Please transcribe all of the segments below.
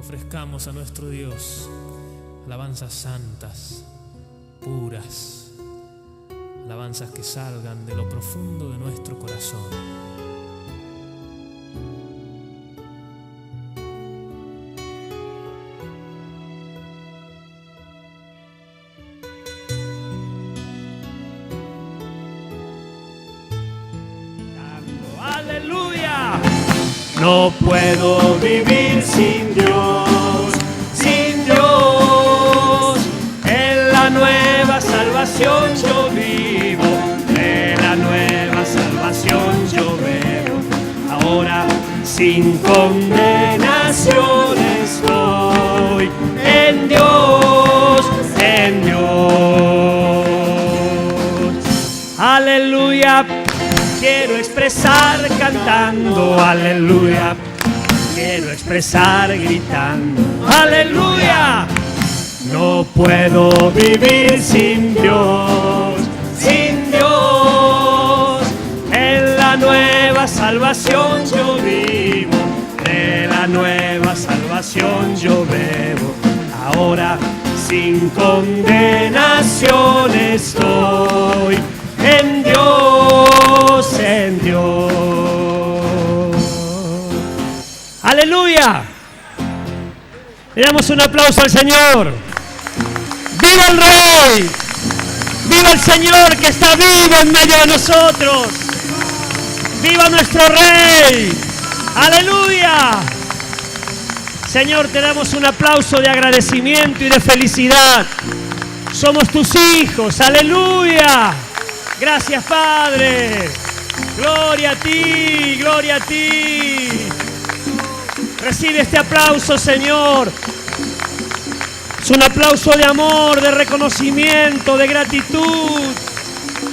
ofrezcamos a nuestro Dios alabanzas santas, puras, alabanzas que salgan de lo profundo de nuestro corazón. ¡Aleluya! No puedo vivir sin Dios, sin Dios. En la nueva salvación yo vivo, en la nueva salvación yo bebo. Ahora sin condenación estoy en Dios, en Dios. Aleluya. Quiero expresar cantando, aleluya. Quiero expresar gritando, aleluya. No puedo vivir sin Dios, sin Dios. En la nueva salvación yo vivo, de la nueva salvación yo bebo. Ahora sin condenación estoy en Dios, en Dios. ¡Aleluya! Le damos un aplauso al Señor. ¡Viva el Rey! ¡Viva el Señor que está vivo en medio de nosotros! ¡Viva nuestro Rey! ¡Aleluya! Señor, te damos un aplauso de agradecimiento y de felicidad. Somos tus hijos. ¡Aleluya! Gracias, Padre. Gloria a ti, gloria a ti. Recibe este aplauso, Señor. Es un aplauso de amor, de reconocimiento, de gratitud.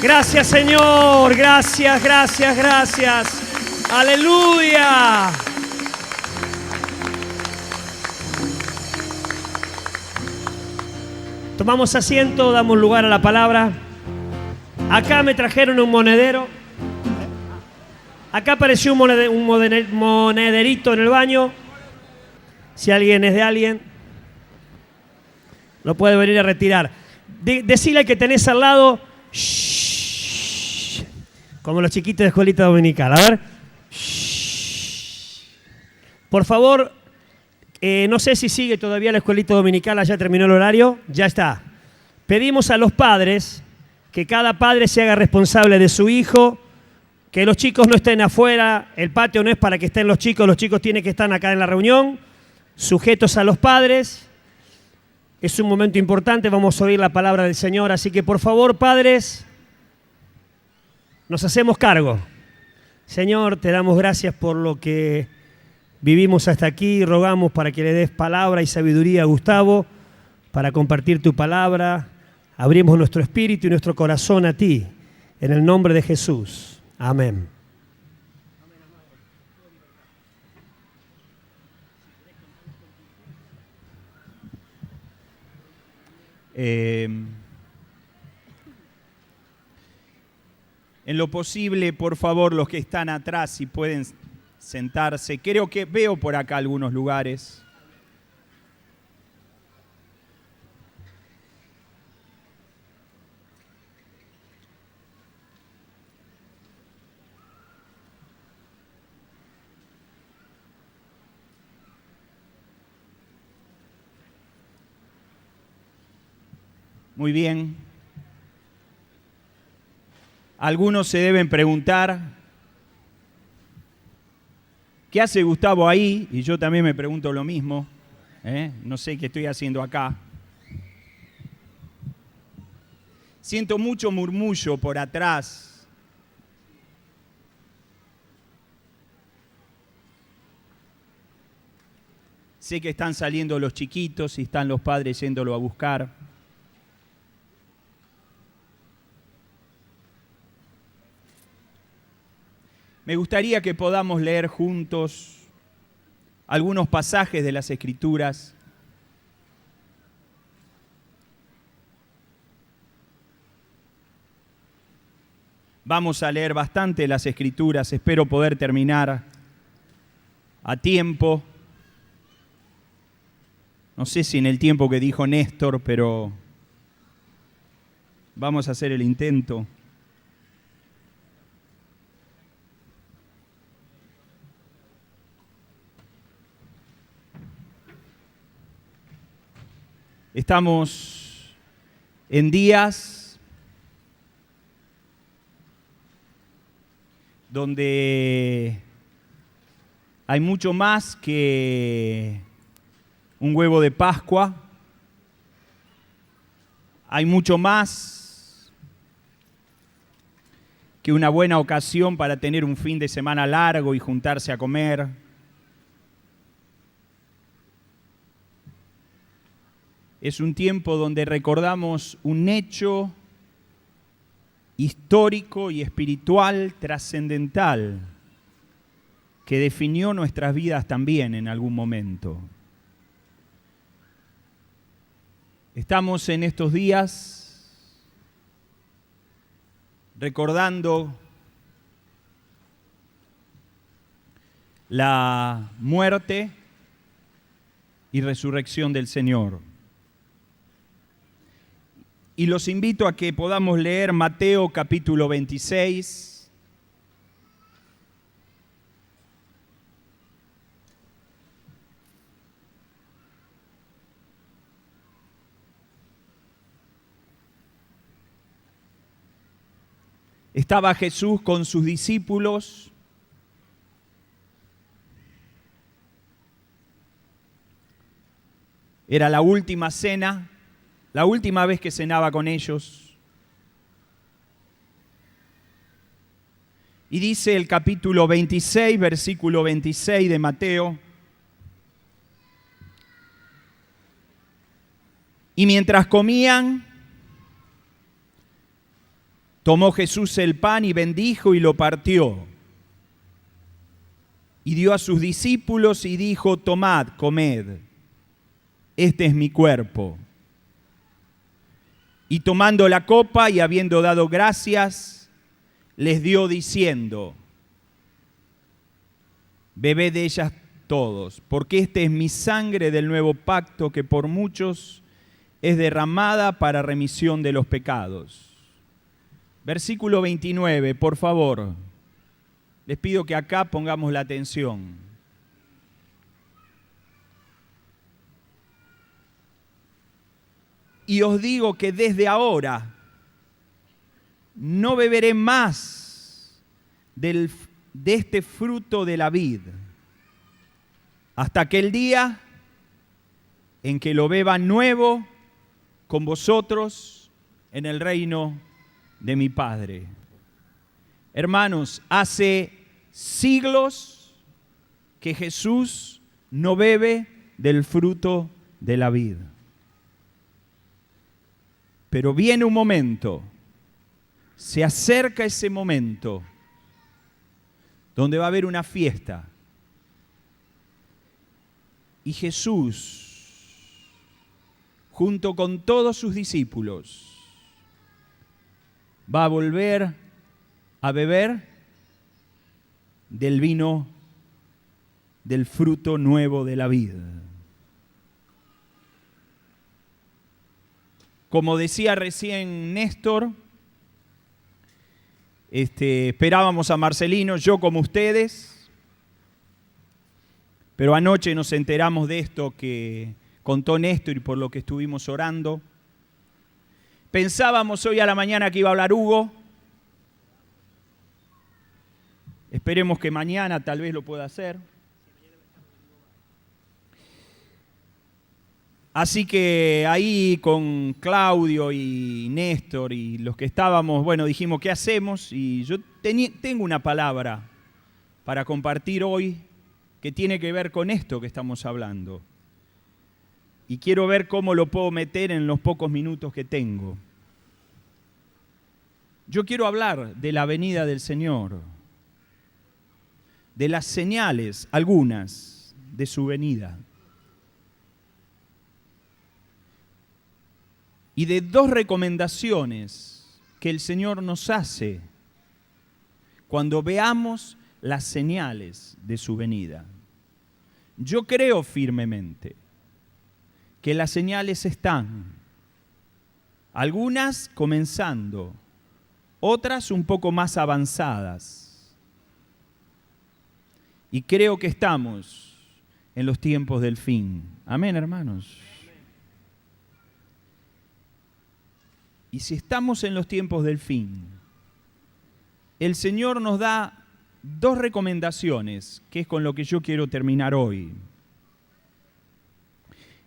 Gracias, Señor. Gracias, gracias, gracias. Aleluya. Tomamos asiento, damos lugar a la palabra. Acá me trajeron un monedero. Acá apareció un monederito en el baño. Si alguien es de alguien, lo puede venir a retirar. Decile al que tenés al lado, shh, como los chiquitos de escuelita dominical. A ver. Shh. Por favor, no sé si sigue todavía la escuelita dominical, ya terminó el horario. Ya está. Pedimos a los padres que cada padre se haga responsable de su hijo, que los chicos no estén afuera, el patio no es para que estén los chicos tienen que estar acá en la reunión, sujetos a los padres. Es un momento importante, vamos a oír la palabra del Señor, así que por favor, padres, nos hacemos cargo. Señor, te damos gracias por lo que vivimos hasta aquí, rogamos para que le des palabra y sabiduría a Gustavo, para compartir tu palabra. Abrimos nuestro espíritu y nuestro corazón a ti, en el nombre de Jesús. Amén. En lo posible, por favor, los que están atrás, si pueden sentarse. Creo que veo por acá algunos lugares. Muy bien. Algunos se deben preguntar, ¿qué hace Gustavo ahí? Y yo también me pregunto lo mismo. No sé qué estoy haciendo acá. Siento mucho murmullo por atrás. Sé que están saliendo los chiquitos y están los padres yéndolo a buscar. Me gustaría que podamos leer juntos algunos pasajes de las Escrituras. Vamos a leer bastante las Escrituras, espero poder terminar a tiempo. No sé si en el tiempo que dijo Néstor, pero vamos a hacer el intento. Estamos en días donde hay mucho más que un huevo de Pascua, hay mucho más que una buena ocasión para tener un fin de semana largo y juntarse a comer. Es un tiempo donde recordamos un hecho histórico y espiritual trascendental que definió nuestras vidas también en algún momento. Estamos en estos días recordando la muerte y resurrección del Señor. Y los invito a que podamos leer Mateo capítulo 26. Estaba Jesús con sus discípulos. Era la última cena. La última vez que cenaba con ellos. Y dice el capítulo 26, versículo 26 de Mateo. Y mientras comían, tomó Jesús el pan y bendijo y lo partió. Y dio a sus discípulos y dijo: tomad, comed, este es mi cuerpo. Y tomando la copa y habiendo dado gracias, les dio diciendo: bebed de ellas todos, porque este es mi sangre del nuevo pacto que por muchos es derramada para remisión de los pecados. Versículo 29, por favor. Les pido que acá pongamos la atención. Y os digo que desde ahora no beberé más de este fruto de la vid, hasta aquel día en que lo beba nuevo con vosotros en el reino de mi Padre. Hermanos, hace siglos que Jesús no bebe del fruto de la vid. Pero viene un momento, se acerca ese momento, donde va a haber una fiesta. Y Jesús, junto con todos sus discípulos, va a volver a beber del vino, del fruto nuevo de la vid. Como decía recién Néstor, esperábamos a Marcelino, yo como ustedes, pero anoche nos enteramos de esto que contó Néstor y por lo que estuvimos orando. Pensábamos hoy a la mañana que iba a hablar Hugo. Esperemos que mañana tal vez lo pueda hacer. Así que ahí con Claudio y Néstor y los que estábamos, bueno, dijimos, ¿qué hacemos? Y yo tengo una palabra para compartir hoy que tiene que ver con esto que estamos hablando. Y quiero ver cómo lo puedo meter en los pocos minutos que tengo. Yo quiero hablar de la venida del Señor, de las señales, algunas, de su venida. Y de dos recomendaciones que el Señor nos hace cuando veamos las señales de su venida. Yo creo firmemente que las señales están, algunas comenzando, otras un poco más avanzadas. Y creo que estamos en los tiempos del fin. Amén, hermanos. Y si estamos en los tiempos del fin, el Señor nos da dos recomendaciones, que es con lo que yo quiero terminar hoy.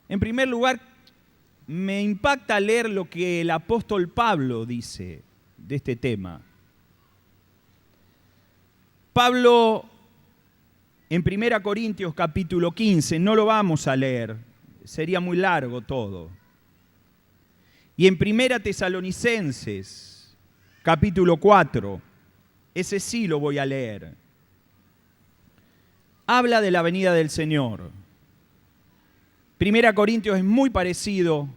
En primer lugar, me impacta leer lo que el apóstol Pablo dice de este tema. Pablo, en 1 Corintios capítulo 15, no lo vamos a leer, sería muy largo todo. Y en 1 Tesalonicenses capítulo 4, ese sí lo voy a leer, habla de la venida del Señor. 1 Corintios es muy parecido,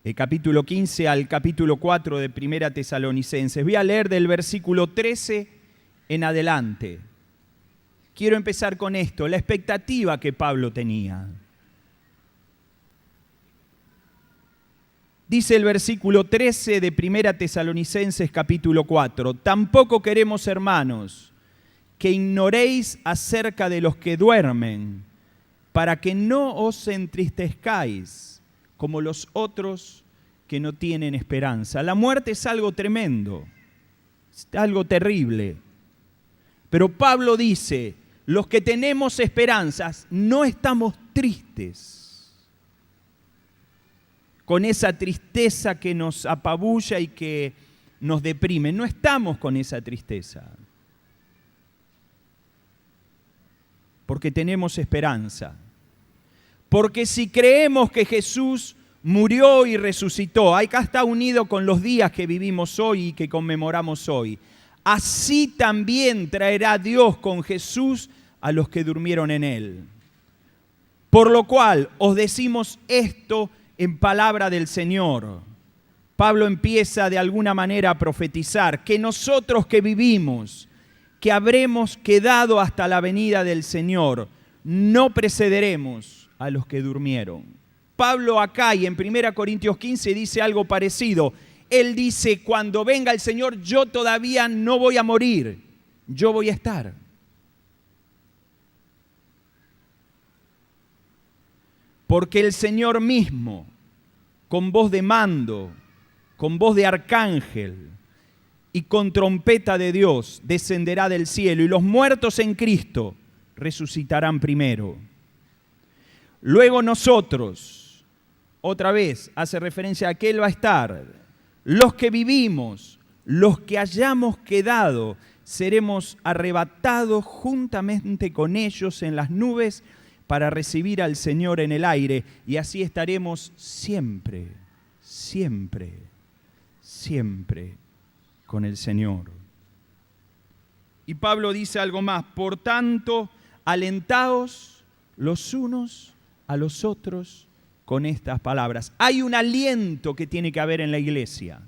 el capítulo 15 al capítulo 4 de 1 Tesalonicenses. Voy a leer del versículo 13 en adelante. Quiero empezar con esto, la expectativa que Pablo tenía. Dice el versículo 13 de 1 Tesalonicenses capítulo 4, tampoco queremos, hermanos, que ignoréis acerca de los que duermen, para que no os entristezcáis como los otros que no tienen esperanza. La muerte es algo tremendo, es algo terrible. Pero Pablo dice, los que tenemos esperanzas no estamos tristes, con esa tristeza que nos apabulla y que nos deprime. No estamos con esa tristeza, porque tenemos esperanza. Porque si creemos que Jesús murió y resucitó, acá está unido con los días que vivimos hoy y que conmemoramos hoy, así también traerá Dios con Jesús a los que durmieron en Él. Por lo cual os decimos esto en palabra del Señor. Pablo empieza de alguna manera a profetizar que nosotros que vivimos, que habremos quedado hasta la venida del Señor, no precederemos a los que durmieron. Pablo acá y en 1 Corintios 15 dice algo parecido. Él dice, cuando venga el Señor, yo todavía no voy a morir, yo voy a estar. Porque el Señor mismo, con voz de mando, con voz de arcángel y con trompeta de Dios, descenderá del cielo y los muertos en Cristo resucitarán primero. Luego nosotros, otra vez, hace referencia a que Él va a estar, los que vivimos, los que hayamos quedado, seremos arrebatados juntamente con ellos en las nubes para recibir al Señor en el aire, y así estaremos siempre, siempre, siempre con el Señor. Y Pablo dice algo más, por tanto, alentaos los unos a los otros con estas palabras. Hay un aliento que tiene que haber en la iglesia.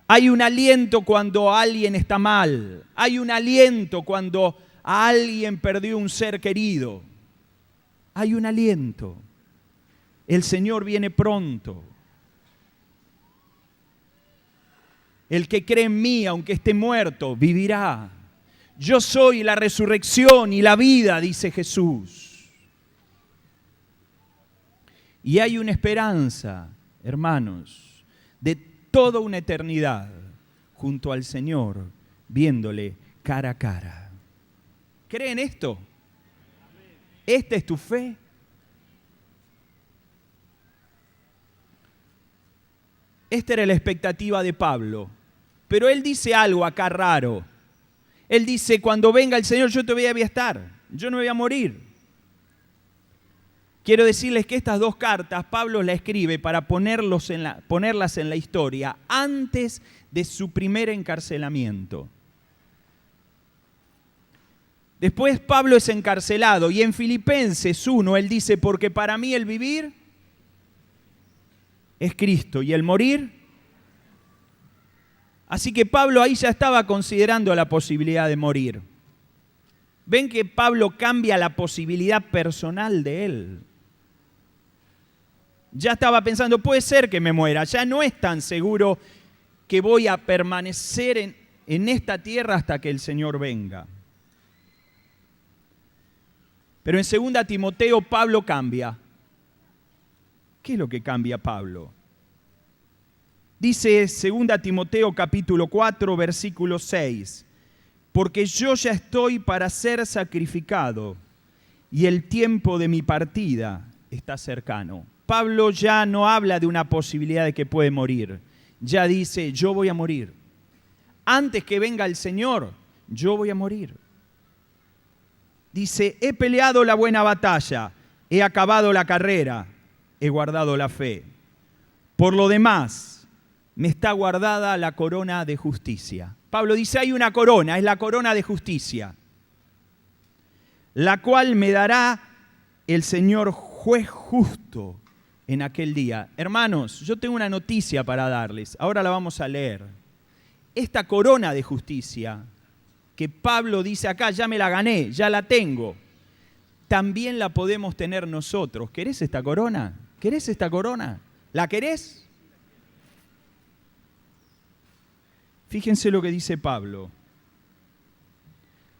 Hay un aliento cuando alguien está mal. Hay un aliento cuando alguien perdió un ser querido. Hay un aliento. El Señor viene pronto. El que cree en mí, aunque esté muerto, vivirá. Yo soy la resurrección y la vida, dice Jesús. Y hay una esperanza, hermanos, de toda una eternidad junto al Señor, viéndole cara a cara. ¿Creen esto? ¿Esta es tu fe? Esta era la expectativa de Pablo. Pero él dice algo acá raro. Él dice, cuando venga el Señor yo todavía voy a estar. Yo no voy a morir. Quiero decirles que estas dos cartas Pablo las escribe para ponerlas en la historia antes de su primer encarcelamiento. Después Pablo es encarcelado y en Filipenses 1 él dice, porque para mí el vivir es Cristo y el morir. Así que Pablo ahí ya estaba considerando la posibilidad de morir. Ven que Pablo cambia la posibilidad personal de él. Ya estaba pensando, puede ser que me muera, ya no es tan seguro que voy a permanecer en esta tierra hasta que el Señor venga. Pero en 2 Timoteo Pablo cambia. ¿Qué es lo que cambia Pablo? Dice 2 Timoteo capítulo 4, versículo 6, porque yo ya estoy para ser sacrificado y el tiempo de mi partida está cercano. Pablo ya no habla de una posibilidad de que puede morir, ya dice, yo voy a morir. Antes que venga el Señor, yo voy a morir. Dice, he peleado la buena batalla, he acabado la carrera, he guardado la fe. Por lo demás, me está guardada la corona de justicia. Pablo dice, hay una corona, es la corona de justicia, la cual me dará el Señor juez justo en aquel día. Hermanos, yo tengo una noticia para darles, ahora la vamos a leer. Esta corona de justicia que Pablo dice acá, ya me la gané, ya la tengo, también la podemos tener nosotros. ¿Querés esta corona? ¿Querés esta corona? ¿La querés? Fíjense lo que dice Pablo.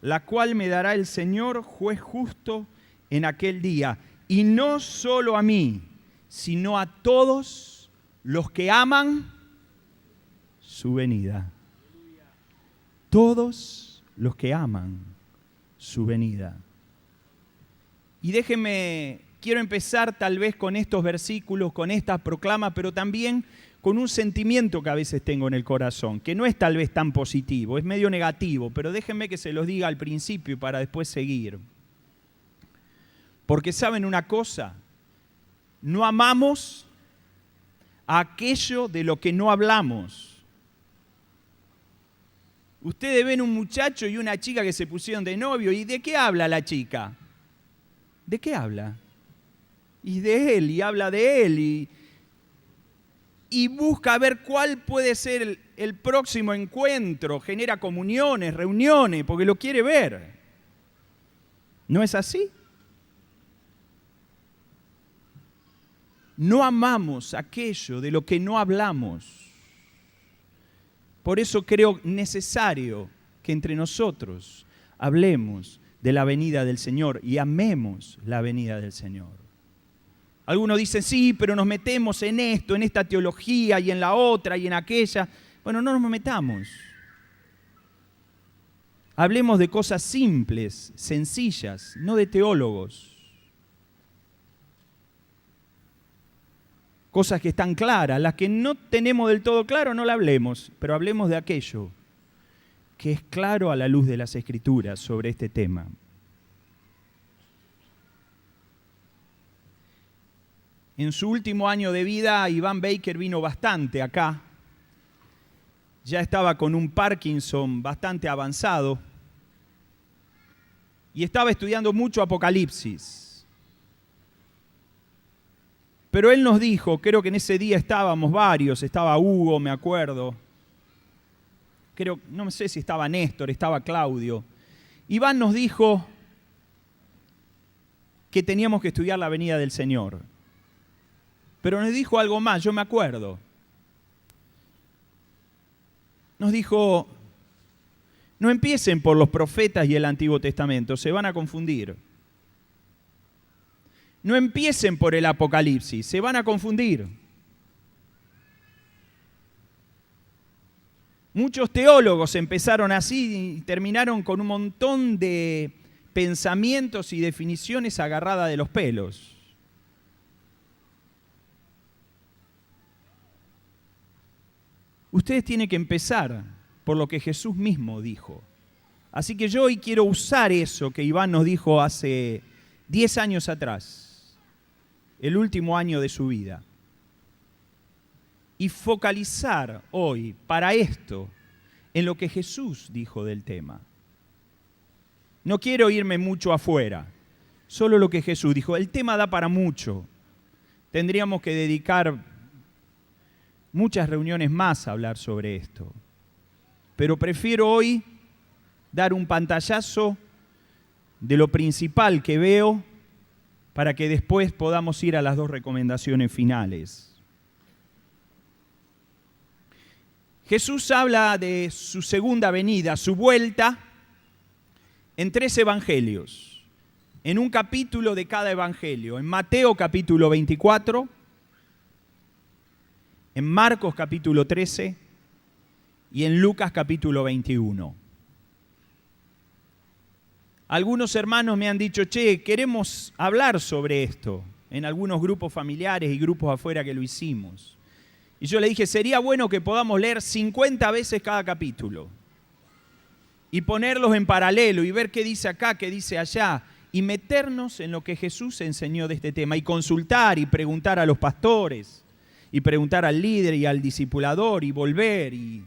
La cual me dará el Señor juez justo en aquel día. Y no solo a mí, sino a todos los que aman su venida. Todos los que aman su venida. Y déjenme, quiero empezar tal vez con estos versículos, con estas proclamas, pero también con un sentimiento que a veces tengo en el corazón, que no es tal vez tan positivo, es medio negativo, pero déjenme que se los diga al principio para después seguir. Porque ¿saben una cosa? No amamos a aquello de lo que no hablamos. Ustedes ven un muchacho y una chica que se pusieron de novio, ¿y de qué habla la chica? ¿De qué habla? Y de él, y habla de él, y busca ver cuál puede ser el próximo encuentro, genera comuniones, reuniones, porque lo quiere ver. ¿No es así? No amamos aquello de lo que no hablamos. Por eso creo necesario que entre nosotros hablemos de la venida del Señor y amemos la venida del Señor. Algunos dicen, sí, pero nos metemos en esto, en esta teología y en la otra y en aquella. Bueno, no nos metamos. Hablemos de cosas simples, sencillas, no de teólogos. Cosas que están claras, las que no tenemos del todo claro no la hablemos, pero hablemos de aquello que es claro a la luz de las Escrituras sobre este tema. En su último año de vida, Iván Baker vino bastante acá. Ya estaba con un Parkinson bastante avanzado y estaba estudiando mucho Apocalipsis. Pero él nos dijo, creo que en ese día estábamos varios, estaba Hugo, me acuerdo, no sé si estaba Néstor, estaba Claudio. Iván nos dijo que teníamos que estudiar la venida del Señor. Pero nos dijo algo más, yo me acuerdo. Nos dijo, no empiecen por los profetas y el Antiguo Testamento, se van a confundir. No empiecen por el Apocalipsis, se van a confundir. Muchos teólogos empezaron así y terminaron con un montón de pensamientos y definiciones agarradas de los pelos. Ustedes tienen que empezar por lo que Jesús mismo dijo. Así que yo hoy quiero usar eso que Iván nos dijo hace 10 años atrás. El último año de su vida, y focalizar hoy para esto en lo que Jesús dijo del tema. No quiero irme mucho afuera, solo lo que Jesús dijo. El tema da para mucho. Tendríamos que dedicar muchas reuniones más a hablar sobre esto. Pero prefiero hoy dar un pantallazo de lo principal que veo para que después podamos ir a las 2 recomendaciones finales. Jesús habla de su segunda venida, su vuelta, en 3 evangelios, en un capítulo de cada evangelio. En Mateo capítulo 24, en Marcos capítulo 13 y en Lucas capítulo 21. Algunos hermanos me han dicho, queremos hablar sobre esto, en algunos grupos familiares y grupos afuera que lo hicimos. Y yo le dije, sería bueno que podamos leer 50 veces cada capítulo y ponerlos en paralelo y ver qué dice acá, qué dice allá, y meternos en lo que Jesús enseñó de este tema y consultar y preguntar a los pastores y preguntar al líder y al discipulador y volver y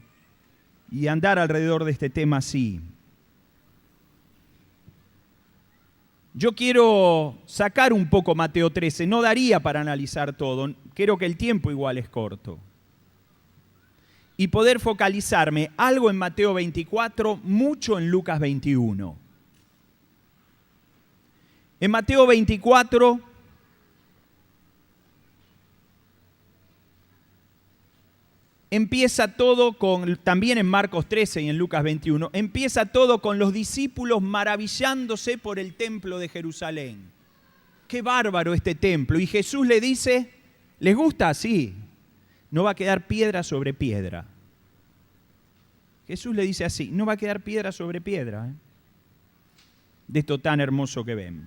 andar alrededor de este tema así. Yo quiero sacar un poco Mateo 13, no daría para analizar todo, creo que el tiempo igual es corto. Y poder focalizarme algo en Mateo 24, mucho en Lucas 21. En Mateo 24 empieza todo con, también en Marcos 13 y en Lucas 21, empieza todo con los discípulos maravillándose por el templo de Jerusalén. Qué bárbaro este templo. Y Jesús le dice, ¿les gusta así? No va a quedar piedra sobre piedra. Jesús le dice así, no va a quedar piedra sobre piedra, de esto tan hermoso que ven.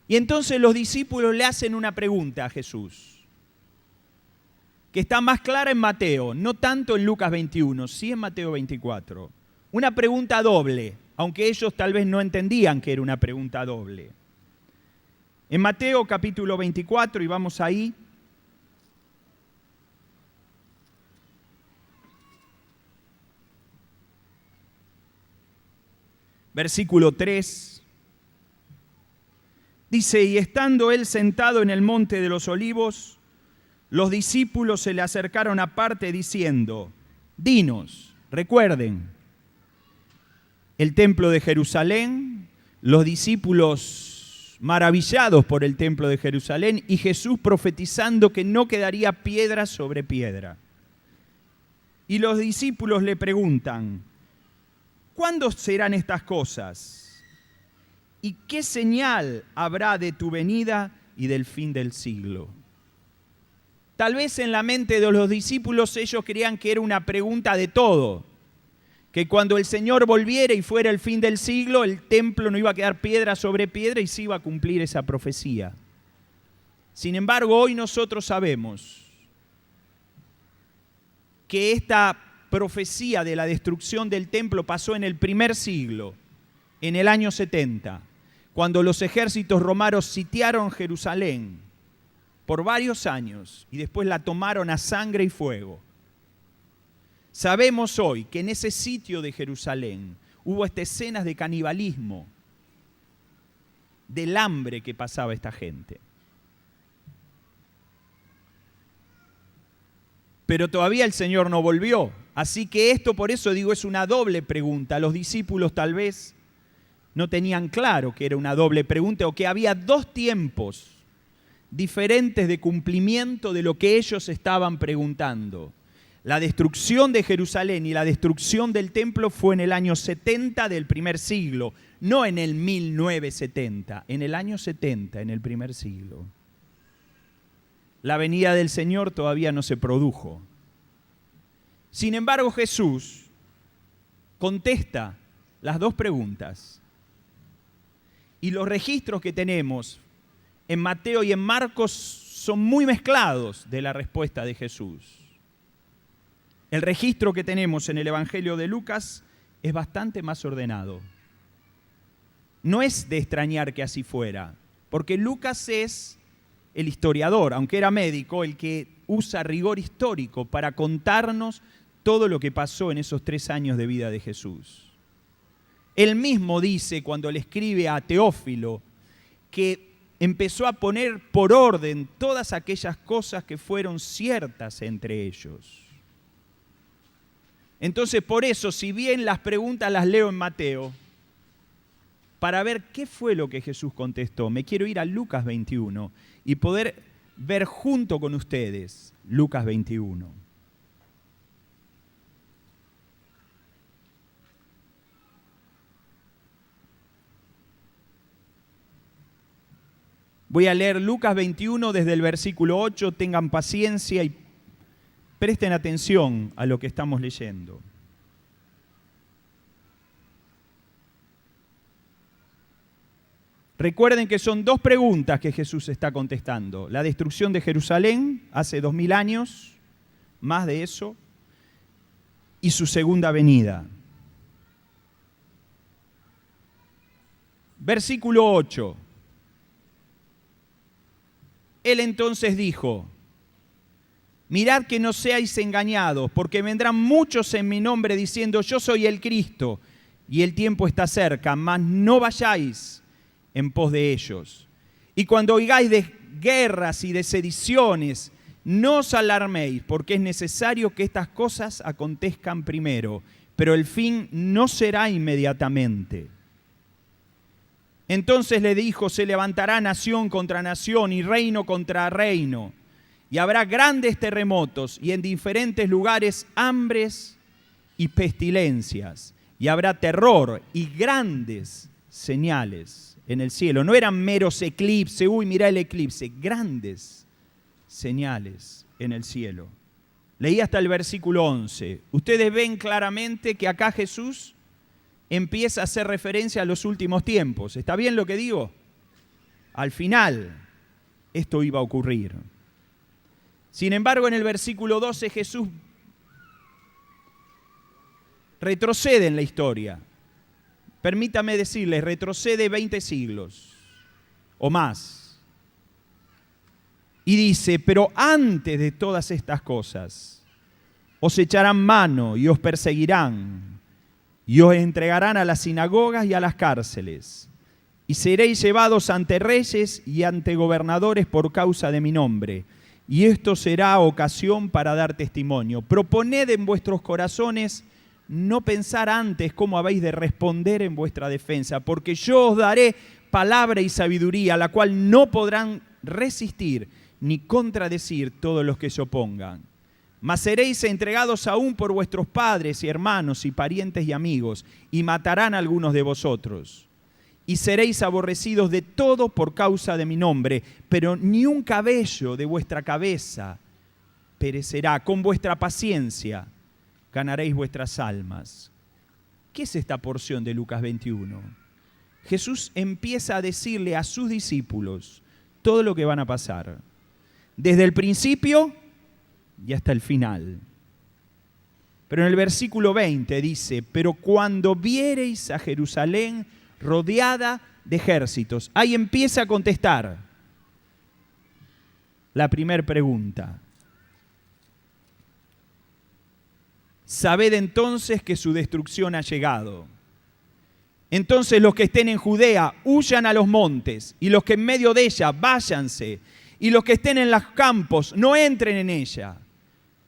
Y entonces los discípulos le hacen una pregunta a Jesús, que está más clara en Mateo, no tanto en Lucas 21, sí en Mateo 24. Una pregunta doble, aunque ellos tal vez no entendían que era una pregunta doble. En Mateo capítulo 24, y vamos ahí, versículo 3, dice, y estando él sentado en el monte de los olivos, los discípulos se le acercaron aparte diciendo, dinos, recuerden, el templo de Jerusalén, los discípulos maravillados por el templo de Jerusalén y Jesús profetizando que no quedaría piedra sobre piedra. Y los discípulos le preguntan, ¿cuándo serán estas cosas? ¿Y qué señal habrá de tu venida y del fin del siglo? Tal vez en la mente de los discípulos ellos creían que era una pregunta de todo, que cuando el Señor volviera y fuera el fin del siglo, el templo no iba a quedar piedra sobre piedra y se iba a cumplir esa profecía. Sin embargo, hoy nosotros sabemos que esta profecía de la destrucción del templo pasó en el primer siglo, en el año 70, cuando los ejércitos romanos sitiaron Jerusalén por varios años y después la tomaron a sangre y fuego. Sabemos hoy que en ese sitio de Jerusalén hubo escenas de canibalismo, del hambre que pasaba esta gente. Pero todavía el Señor no volvió. Así que esto, por eso digo, es una doble pregunta. Los discípulos tal vez no tenían claro que era una doble pregunta o que había 2 tiempos diferentes de cumplimiento de lo que ellos estaban preguntando. La destrucción de Jerusalén y la destrucción del templo fue en el año 70 del primer siglo, no en el 1970, en el año 70, en el primer siglo. La venida del Señor todavía no se produjo. Sin embargo, Jesús contesta las 2 preguntas. Y los registros que tenemos en Mateo y en Marcos son muy mezclados de la respuesta de Jesús. El registro que tenemos en el Evangelio de Lucas es bastante más ordenado. No es de extrañar que así fuera, porque Lucas es el historiador, aunque era médico, el que usa rigor histórico para contarnos todo lo que pasó en esos 3 años de vida de Jesús. Él mismo dice, cuando le escribe a Teófilo, que empezó a poner por orden todas aquellas cosas que fueron ciertas entre ellos. Entonces, por eso, si bien las preguntas las leo en Mateo, para ver qué fue lo que Jesús contestó. Me quiero ir a Lucas 21 y poder ver junto con ustedes Lucas 21. Voy a leer Lucas 21 desde el versículo 8. Tengan paciencia y presten atención a lo que estamos leyendo. Recuerden que son dos preguntas que Jesús está contestando. La destrucción de Jerusalén hace 2000 años, más de eso, y su segunda venida. Versículo 8. Él entonces dijo: mirad que no seáis engañados, porque vendrán muchos en mi nombre diciendo: yo soy el Cristo, y el tiempo está cerca, mas no vayáis en pos de ellos. Y cuando oigáis de guerras y de sediciones, no os alarméis, porque es necesario que estas cosas acontezcan primero, pero el fin no será inmediatamente. Entonces le dijo: se levantará nación contra nación y reino contra reino, y habrá grandes terremotos y en diferentes lugares hambres y pestilencias, y habrá terror y grandes señales en el cielo. No eran meros eclipses, uy, mirá el eclipse, grandes señales en el cielo. Leí hasta el versículo 11. Ustedes ven claramente que acá Jesús empieza a hacer referencia a los últimos tiempos. ¿Está bien lo que digo? Al final, esto iba a ocurrir. Sin embargo, en el versículo 12 Jesús retrocede en la historia. Permítame decirles, retrocede 20 siglos o más. Y dice: pero antes de todas estas cosas, os echarán mano y os perseguirán, y os entregarán a las sinagogas y a las cárceles, y seréis llevados ante reyes y ante gobernadores por causa de mi nombre, y esto será ocasión para dar testimonio. Proponed en vuestros corazones no pensar antes cómo habéis de responder en vuestra defensa, porque yo os daré palabra y sabiduría, la cual no podrán resistir ni contradecir todos los que se opongan. Mas seréis entregados aún por vuestros padres y hermanos y parientes y amigos, y matarán a algunos de vosotros. Y seréis aborrecidos de todo por causa de mi nombre, pero ni un cabello de vuestra cabeza perecerá. Con vuestra paciencia ganaréis vuestras almas. ¿Qué es esta porción de Lucas 21? Jesús empieza a decirle a sus discípulos todo lo que van a pasar, desde el principio y hasta el final. Pero en el versículo 20 dice: pero cuando viereis a Jerusalén rodeada de ejércitos. Ahí empieza a contestar la primera pregunta. Sabed entonces que su destrucción ha llegado. Entonces los que estén en Judea huyan a los montes, y los que en medio de ella váyanse, y los que estén en los campos no entren en ella,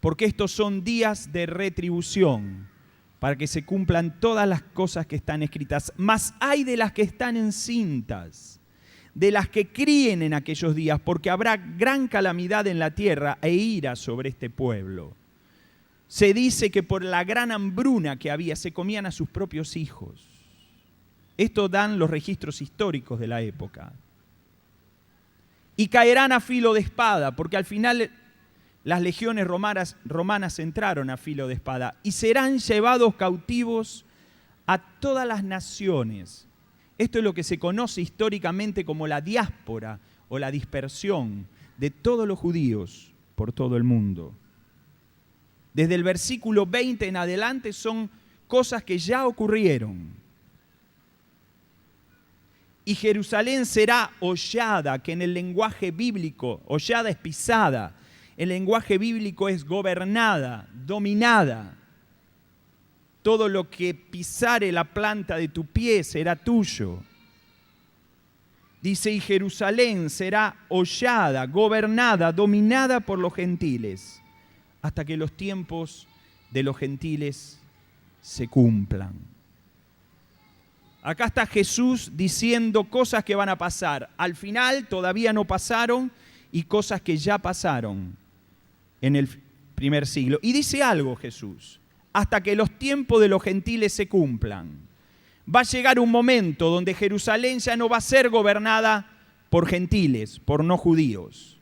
porque estos son días de retribución, para que se cumplan todas las cosas que están escritas. Mas hay de las que están encintas, de las que críen en aquellos días, porque habrá gran calamidad en la tierra e ira sobre este pueblo. Se dice que por la gran hambruna que había, se comían a sus propios hijos. Esto dan los registros históricos de la época. Y caerán a filo de espada, porque al final las legiones romanas entraron a filo de espada, y serán llevados cautivos a todas las naciones. Esto es lo que se conoce históricamente como la diáspora o la dispersión de todos los judíos por todo el mundo. Desde el versículo 20 en adelante son cosas que ya ocurrieron. Y Jerusalén será hollada, que en el lenguaje bíblico, hollada es pisada, el lenguaje bíblico es gobernada, dominada. Todo lo que pisare la planta de tu pie será tuyo. Dice: y Jerusalén será hollada, gobernada, dominada por los gentiles, hasta que los tiempos de los gentiles se cumplan. Acá está Jesús diciendo cosas que van a pasar. Al final todavía no pasaron y cosas que ya pasaron en el primer siglo. Y dice algo Jesús: hasta que los tiempos de los gentiles se cumplan. Va a llegar un momento donde Jerusalén ya no va a ser gobernada por gentiles, por no judíos.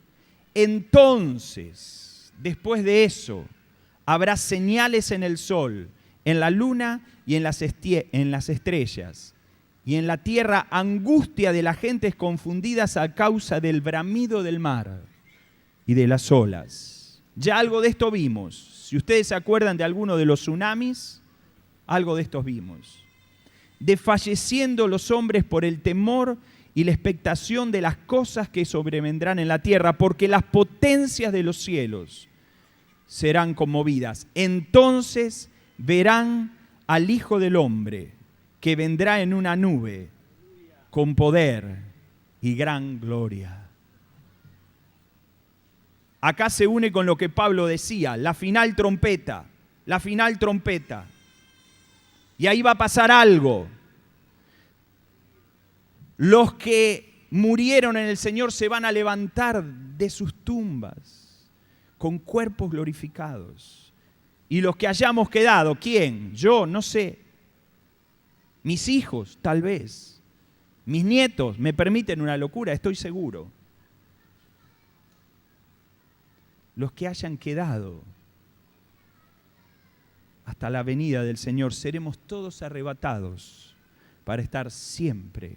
Entonces, después de eso, habrá señales en el sol, en la luna y en las estrellas. Y en la tierra angustia de las gentes confundidas a causa del bramido del mar y de las olas. Ya algo de esto vimos. Si ustedes se acuerdan de alguno de los tsunamis, algo de estos vimos. Desfalleciendo los hombres por el temor y la expectación de las cosas que sobrevendrán en la tierra, porque las potencias de los cielos serán conmovidas. Entonces verán al Hijo del Hombre, que vendrá en una nube con poder y gran gloria. Acá se une con lo que Pablo decía, la final trompeta, la final trompeta. Y ahí va a pasar algo. Los que murieron en el Señor se van a levantar de sus tumbas con cuerpos glorificados. Y los que hayamos quedado, ¿quién? Yo, no sé. Mis hijos, tal vez. Mis nietos, me permiten una locura, estoy seguro. Los que hayan quedado hasta la venida del Señor, seremos todos arrebatados para estar siempre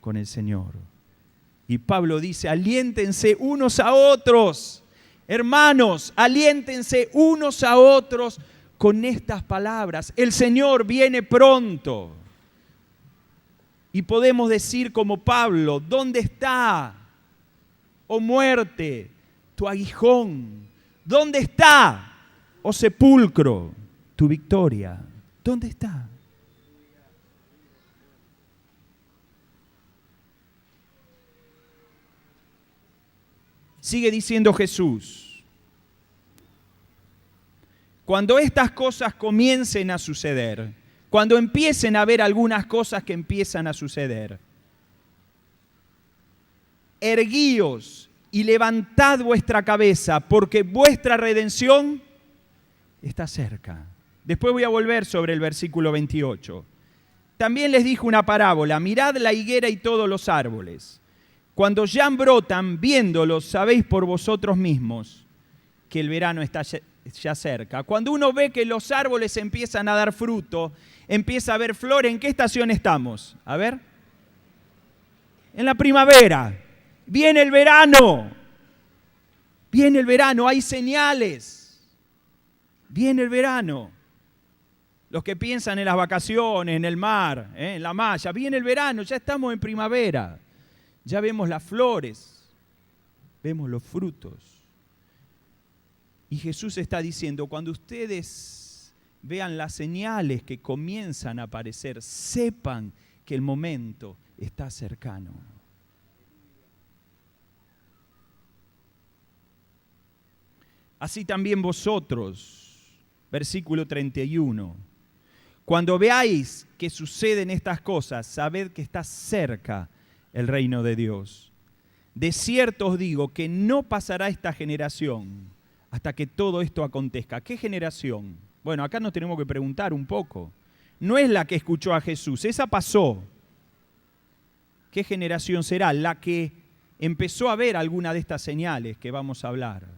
con el Señor. Y Pablo dice, aliéntense unos a otros. Hermanos, aliéntense unos a otros con estas palabras. El Señor viene pronto. Y podemos decir como Pablo, ¿dónde está, oh muerte, tu aguijón? ¿Dónde está, oh sepulcro, tu victoria? ¿Dónde está? Sigue diciendo Jesús, cuando estas cosas comiencen a suceder, cuando empiecen a haber algunas cosas que empiezan a suceder, erguíos y levantad vuestra cabeza, porque vuestra redención está cerca. Después voy a volver sobre el versículo 28. También les dijo una parábola, mirad la higuera y todos los árboles. Cuando ya brotan, viéndolos, sabéis por vosotros mismos que el verano está ya cerca. Cuando uno ve que los árboles empiezan a dar fruto, empieza a ver flor, ¿en qué estación estamos? A ver. En la primavera. Viene el verano. Viene el verano, hay señales. Viene el verano. Los que piensan en las vacaciones, en el mar, en la malla, viene el verano, ya estamos en primavera. Ya vemos las flores, vemos los frutos. Y Jesús está diciendo, cuando ustedes vean las señales que comienzan a aparecer, sepan que el momento está cercano. Así también vosotros, versículo 31, cuando veáis que suceden estas cosas, sabed que está cerca el reino de Dios. De cierto os digo que no pasará esta generación hasta que todo esto acontezca. ¿Qué generación? Bueno, acá nos tenemos que preguntar un poco. No es la que escuchó a Jesús, esa pasó. ¿Qué generación será? La que empezó a ver alguna de estas señales que vamos a hablar.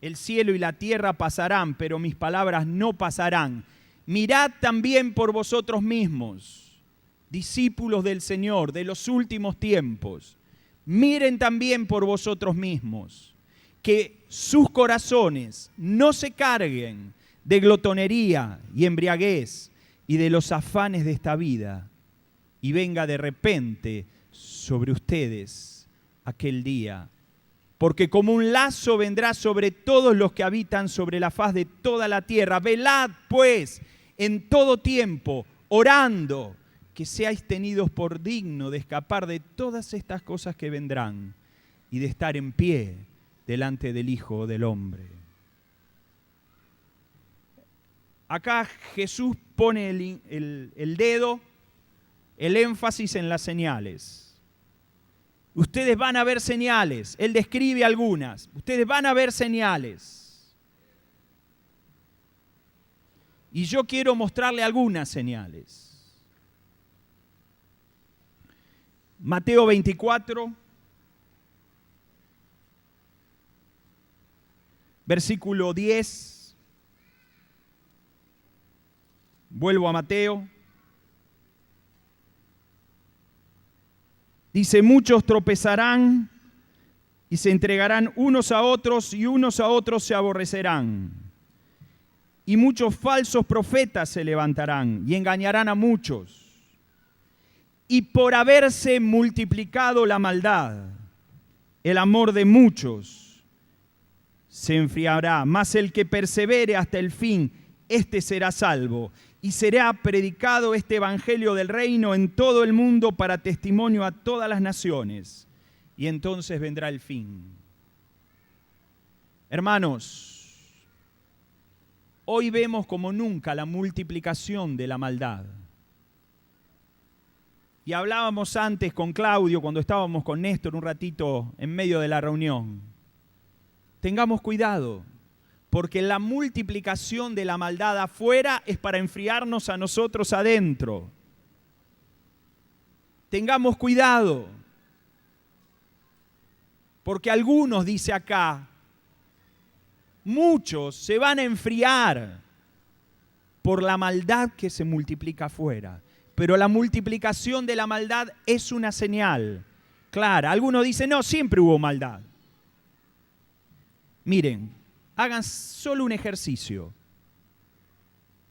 El cielo y la tierra pasarán, pero mis palabras no pasarán. Mirad también por vosotros mismos, discípulos del Señor, de los últimos tiempos, miren también por vosotros mismos, que sus corazones no se carguen de glotonería y embriaguez y de los afanes de esta vida, y venga de repente sobre ustedes aquel día. Porque como un lazo vendrá sobre todos los que habitan sobre la faz de toda la tierra. Velad, pues, en todo tiempo, orando, que seáis tenidos por digno de escapar de todas estas cosas que vendrán y de estar en pie delante del Hijo del Hombre. Acá Jesús pone el dedo el énfasis en las señales. Ustedes van a ver señales. Él describe algunas. Ustedes van a ver señales. Y yo quiero mostrarle algunas señales. Mateo 24, versículo 10. Vuelvo a Mateo. Dice, muchos tropezarán y se entregarán unos a otros y unos a otros se aborrecerán. Y muchos falsos profetas se levantarán y engañarán a muchos. Y por haberse multiplicado la maldad, el amor de muchos se enfriará. Mas el que persevere hasta el fin, éste será salvo. Y será predicado este evangelio del reino en todo el mundo para testimonio a todas las naciones. Y entonces vendrá el fin. Hermanos, hoy vemos como nunca la multiplicación de la maldad. Y hablábamos antes con Claudio, cuando estábamos con Néstor un ratito en medio de la reunión. Tengamos cuidado, porque la multiplicación de la maldad afuera es para enfriarnos a nosotros adentro. Tengamos cuidado, porque algunos, dice acá, muchos se van a enfriar por la maldad que se multiplica afuera. Pero la multiplicación de la maldad es una señal clara. Algunos dicen, no, siempre hubo maldad. Miren, hagan solo un ejercicio.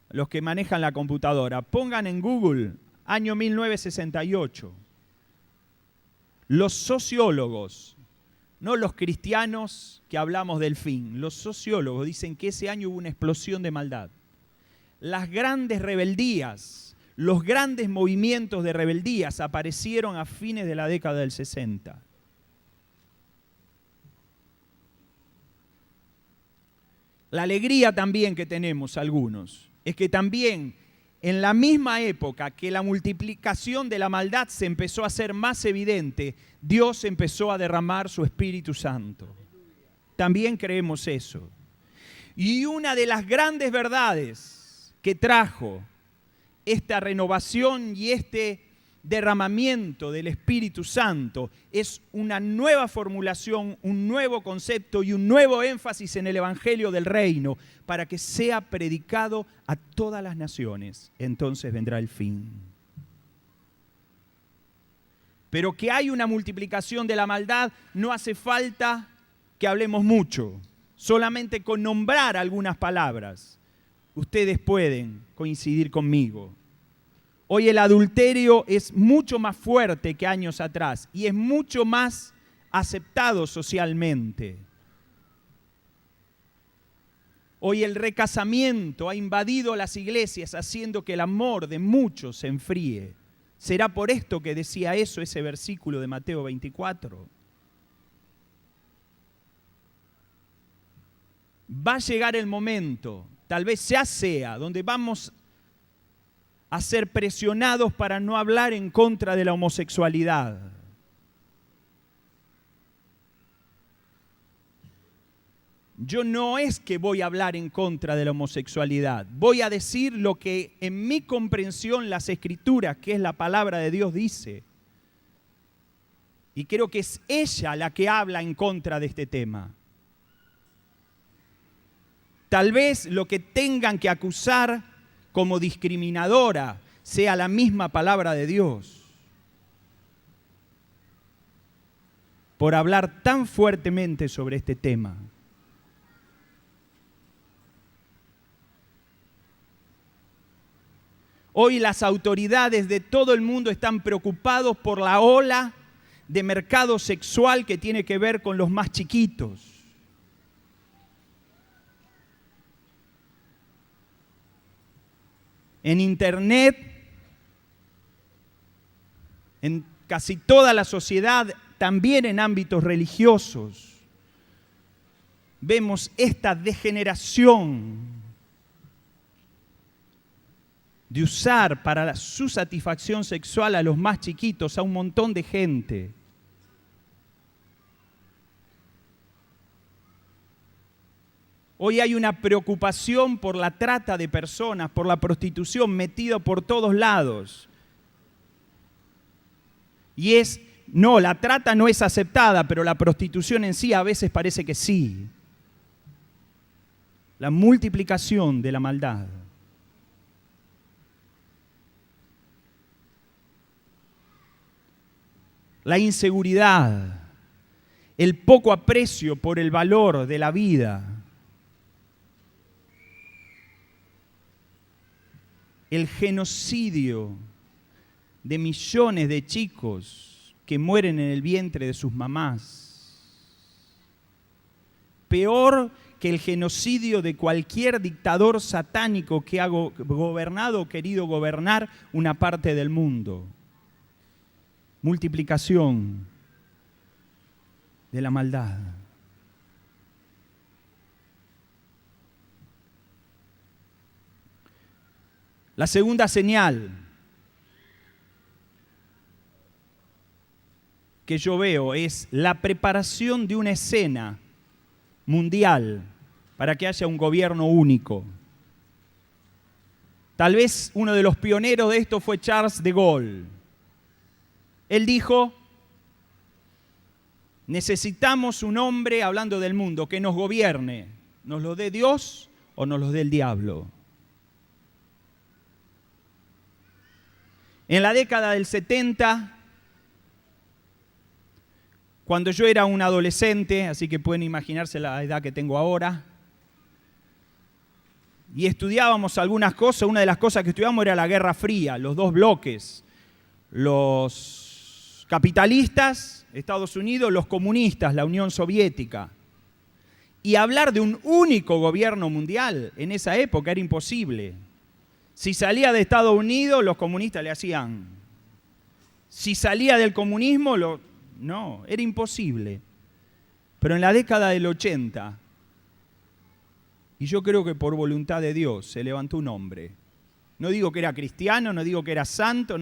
Los que manejan la computadora, pongan en Google, año 1968. Los sociólogos, no los cristianos que hablamos del fin, los sociólogos dicen que ese año hubo una explosión de maldad. Las grandes rebeldías, los grandes movimientos de rebeldías aparecieron a fines de la década del 60. La alegría también que tenemos algunos es que también en la misma época que la multiplicación de la maldad se empezó a hacer más evidente, Dios empezó a derramar su Espíritu Santo. También creemos eso. Y una de las grandes verdades que trajo esta renovación y este derramamiento del Espíritu Santo es una nueva formulación, un nuevo concepto y un nuevo énfasis en el Evangelio del Reino para que sea predicado a todas las naciones. Entonces vendrá el fin. Pero que hay una multiplicación de la maldad, no hace falta que hablemos mucho. Solamente con nombrar algunas palabras, ustedes pueden coincidir conmigo. Hoy el adulterio es mucho más fuerte que años atrás y es mucho más aceptado socialmente. Hoy el recasamiento ha invadido las iglesias haciendo que el amor de muchos se enfríe. ¿Será por esto que decía eso ese versículo de Mateo 24? Va a llegar el momento, tal vez ya sea, donde vamos a ser presionados para no hablar en contra de la homosexualidad. Yo no es que voy a hablar en contra de la homosexualidad, voy a decir lo que en mi comprensión las Escrituras, que es la palabra de Dios, dice. Y creo que es ella la que habla en contra de este tema. Tal vez lo que tengan que acusar como discriminadora sea la misma palabra de Dios. Por hablar tan fuertemente sobre este tema. Hoy las autoridades de todo el mundo están preocupados por la ola de mercado sexual que tiene que ver con los más chiquitos. En internet, en casi toda la sociedad, también en ámbitos religiosos, vemos esta degeneración de usar para su satisfacción sexual a los más chiquitos, a un montón de gente. Hoy hay una preocupación por la trata de personas, por la prostitución metida por todos lados. Y la trata no es aceptada, pero la prostitución en sí a veces parece que sí. La multiplicación de la maldad. La inseguridad, el poco aprecio por el valor de la vida, el genocidio de millones de chicos que mueren en el vientre de sus mamás. Peor que el genocidio de cualquier dictador satánico que ha gobernado o querido gobernar una parte del mundo. Multiplicación de la maldad. La segunda señal que yo veo es la preparación de una escena mundial para que haya un gobierno único. Tal vez uno de los pioneros de esto fue Charles de Gaulle. Él dijo, necesitamos un hombre, hablando del mundo, que nos gobierne. ¿Nos lo dé Dios o nos lo dé el diablo? En la década del 70, cuando yo era un adolescente, así que pueden imaginarse la edad que tengo ahora, y estudiábamos algunas cosas, una de las cosas que estudiábamos era la Guerra Fría, los dos bloques, los capitalistas, Estados Unidos, los comunistas, la Unión Soviética. Y hablar de un único gobierno mundial en esa época era imposible. Si salía de Estados Unidos, los comunistas le hacían. Si salía del comunismo, no, era imposible. Pero en la década del 80, y yo creo que por voluntad de Dios, se levantó un hombre. No digo que era cristiano, no digo que era santo,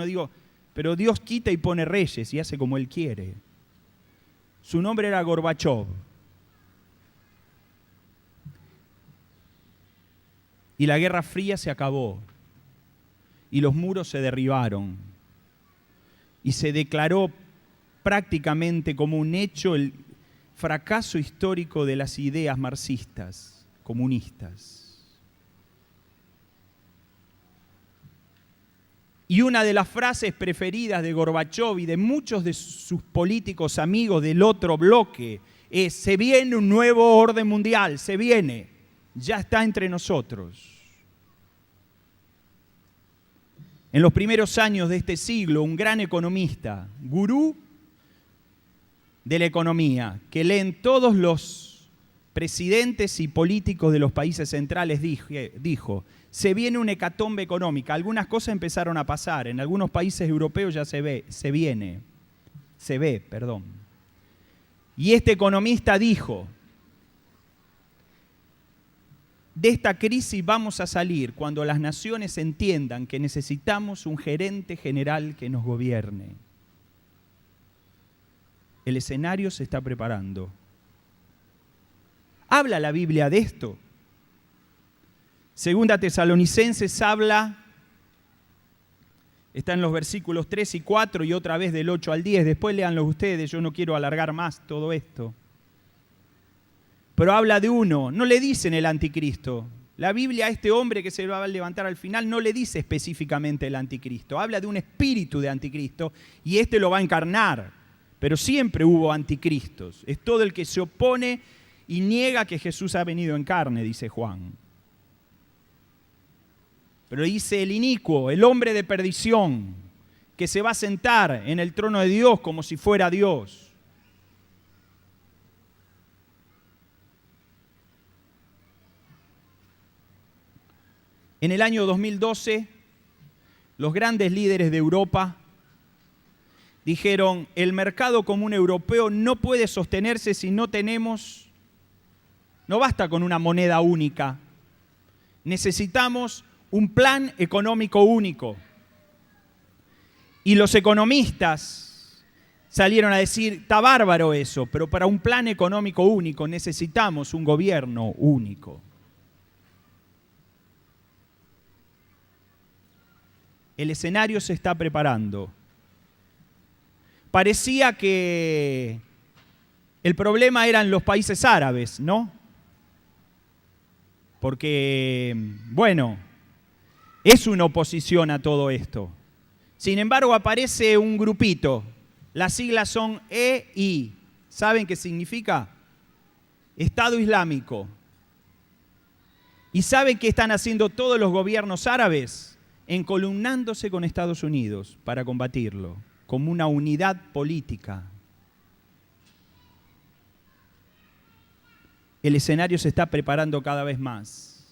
pero Dios quita y pone reyes y hace como Él quiere. Su nombre era Gorbachov. Y la Guerra Fría se acabó. Y los muros se derribaron. Y se declaró prácticamente como un hecho el fracaso histórico de las ideas marxistas, comunistas. Y una de las frases preferidas de Gorbachov y de muchos de sus políticos amigos del otro bloque es: se viene un nuevo orden mundial, se viene, ya está entre nosotros. En los primeros años de este siglo, un gran economista, gurú de la economía, que leen todos los presidentes y políticos de los países centrales, dijo, se viene una hecatombe económica. Algunas cosas empezaron a pasar, en algunos países europeos ya se ve. Y este economista dijo, de esta crisis vamos a salir cuando las naciones entiendan que necesitamos un gerente general que nos gobierne. El escenario se está preparando. ¿Habla la Biblia de esto? Segunda Tesalonicenses habla, está en los versículos 3 y 4 y otra vez del 8 al 10. Después léanlo ustedes, yo no quiero alargar más todo esto. Pero habla de uno, no le dicen el anticristo. La Biblia a este hombre que se va a levantar al final no le dice específicamente el anticristo. Habla de un espíritu de anticristo y este lo va a encarnar. Pero siempre hubo anticristos. Es todo el que se opone y niega que Jesús ha venido en carne, dice Juan. Pero dice el inicuo, el hombre de perdición, que se va a sentar en el trono de Dios como si fuera Dios. En el año 2012, los grandes líderes de Europa dijeron, el mercado común europeo no puede sostenerse si no basta con una moneda única. Necesitamos un plan económico único. Y los economistas salieron a decir, está bárbaro eso, pero para un plan económico único necesitamos un gobierno único. El escenario se está preparando. Parecía que el problema eran los países árabes, ¿no? Porque, bueno, es una oposición a todo esto. Sin embargo, aparece un grupito. Las siglas son EI. ¿Saben qué significa? Estado Islámico. ¿Y saben qué están haciendo todos los gobiernos árabes? Encolumnándose con Estados Unidos para combatirlo, como una unidad política. El escenario se está preparando cada vez más.